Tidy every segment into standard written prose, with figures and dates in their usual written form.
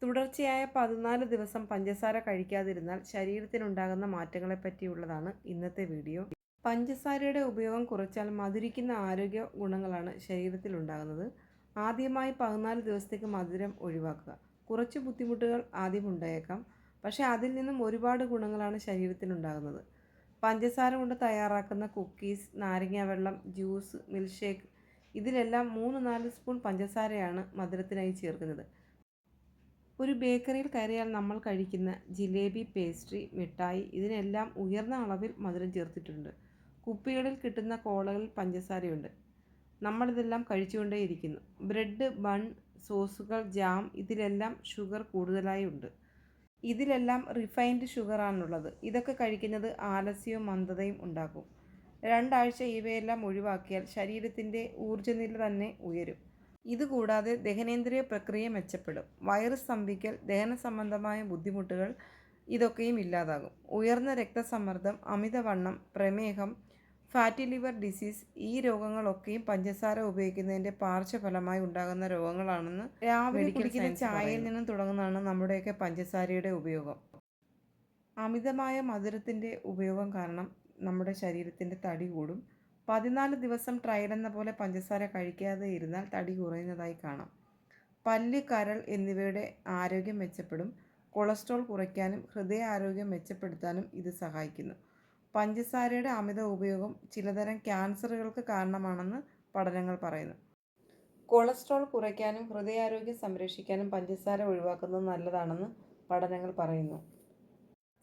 തുടർച്ചയായ 14 ദിവസം പഞ്ചസാര കഴിക്കാതിരുന്നാൽ ശരീരത്തിനുണ്ടാകുന്ന മാറ്റങ്ങളെപ്പറ്റിയുള്ളതാണ് ഇന്നത്തെ വീഡിയോ. പഞ്ചസാരയുടെ ഉപയോഗം കുറച്ചാൽ മധുരിക്കുന്ന ആരോഗ്യ ഗുണങ്ങളാണ് ശരീരത്തിലുണ്ടാകുന്നത്. ആദ്യമായി 14 ദിവസത്തേക്ക് മധുരം ഒഴിവാക്കുക. കുറച്ച് ബുദ്ധിമുട്ടുകൾ ആദ്യം ഉണ്ടായേക്കാം, പക്ഷേ അതിൽ നിന്നും ഒരുപാട് ഗുണങ്ങളാണ് ശരീരത്തിനുണ്ടാകുന്നത്. പഞ്ചസാര കൊണ്ട് തയ്യാറാക്കുന്ന കുക്കീസ്, നാരങ്ങാവെള്ളം, ജ്യൂസ്, മിൽക്ക് ഷേക്ക് ഇതിലെല്ലാം 3-4 സ്പൂൺ പഞ്ചസാരയാണ് മധുരത്തിനായി ചേർക്കുന്നത്. ഒരു ബേക്കറിയിൽ കയറിയാൽ നമ്മൾ കഴിക്കുന്ന ജിലേബി, പേസ്ട്രി, മിഠായി ഇതിനെല്ലാം ഉയർന്ന അളവിൽ മധുരം ചേർത്തിട്ടുണ്ട്. കുപ്പികളിൽ കിട്ടുന്ന കോളകളിൽ പഞ്ചസാരയുണ്ട്. നമ്മളിതെല്ലാം കഴിച്ചുകൊണ്ടേയിരിക്കുന്നു. ബ്രെഡ്, ബൺ, സോസുകൾ, ജാം ഇതിലെല്ലാം ഷുഗർ കൂടുതലായി ഉണ്ട്. ഇതിലെല്ലാം റിഫൈൻഡ് ഷുഗറാണുള്ളത്. ഇതൊക്കെ കഴിക്കുന്നത് ആലസ്യവും മന്ദതയും ഉണ്ടാക്കും. 2 ആഴ്ച ഇവയെല്ലാം ഒഴിവാക്കിയാൽ ശരീരത്തിൻ്റെ ഊർജ്ജനില തന്നെ ഉയരും. ഇതുകൂടാതെ ദഹനേന്ദ്രിയ പ്രക്രിയ മെച്ചപ്പെടും. വയറ് സ്തംഭിക്കൽ, ദഹന സംബന്ധമായ ബുദ്ധിമുട്ടുകൾ ഇതൊക്കെയും ഇല്ലാതാകും. ഉയർന്ന രക്തസമ്മർദ്ദം, അമിതവണ്ണം, പ്രമേഹം, ഫാറ്റി ലിവർ ഡിസീസ് ഈ രോഗങ്ങളൊക്കെയും പഞ്ചസാര ഉപയോഗിക്കുന്നതിൻ്റെ പാർശ്വഫലമായി ഉണ്ടാകുന്ന രോഗങ്ങളാണെന്ന് രാവിലെ കുടിക്കുന്ന ചായയിൽ നിന്നും തുടങ്ങുന്നതാണ് നമ്മുടെയൊക്കെ പഞ്ചസാരയുടെ ഉപയോഗം. അമിതമായ മധുരത്തിൻ്റെ ഉപയോഗം കാരണം നമ്മുടെ ശരീരത്തിൻ്റെ തടി കൂടും. 14 ദിവസം ട്രയൽ എന്ന പോലെ പഞ്ചസാര കഴിക്കാതെ ഇരുന്നാൽ തടി കുറയുന്നതായി കാണാം. പല്ല്, കരൾ എന്നിവയുടെ ആരോഗ്യം മെച്ചപ്പെടും. കൊളസ്ട്രോൾ കുറയ്ക്കാനും ഹൃദയാരോഗ്യം മെച്ചപ്പെടുത്താനും ഇത് സഹായിക്കുന്നു. പഞ്ചസാരയുടെ അമിത ഉപയോഗം ചിലതരം ക്യാൻസറുകൾക്ക് കാരണമാണെന്ന് പഠനങ്ങൾ പറയുന്നു. കൊളസ്ട്രോൾ കുറയ്ക്കാനും ഹൃദയാരോഗ്യം സംരക്ഷിക്കാനും പഞ്ചസാര ഒഴിവാക്കുന്നത് നല്ലതാണെന്ന് പഠനങ്ങൾ പറയുന്നു.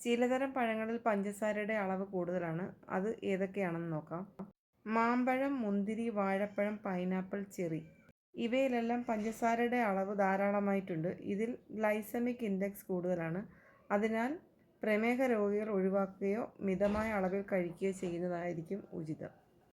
ചിലതരം പഴങ്ങളിൽ പഞ്ചസാരയുടെ അളവ് കൂടുതലാണ്. അത് ഏതൊക്കെയാണെന്ന് നോക്കാം. മാമ്പഴം, മുന്തിരി, വാഴപ്പഴം, പൈനാപ്പിൾ, ചെറി ഇവയിലെല്ലാം പഞ്ചസാരയുടെ അളവ് ധാരാളമായിട്ടുണ്ട്. ഇതിൽ ഗ്ലൈസമിക് ഇൻഡെക്സ് കൂടുതലാണ്. അതിനാൽ പ്രമേഹ രോഗികൾ ഒഴിവാക്കുകയോ മിതമായ അളവിൽ കഴിക്കുകയോ ചെയ്യുന്നതായിരിക്കും ഉചിതം.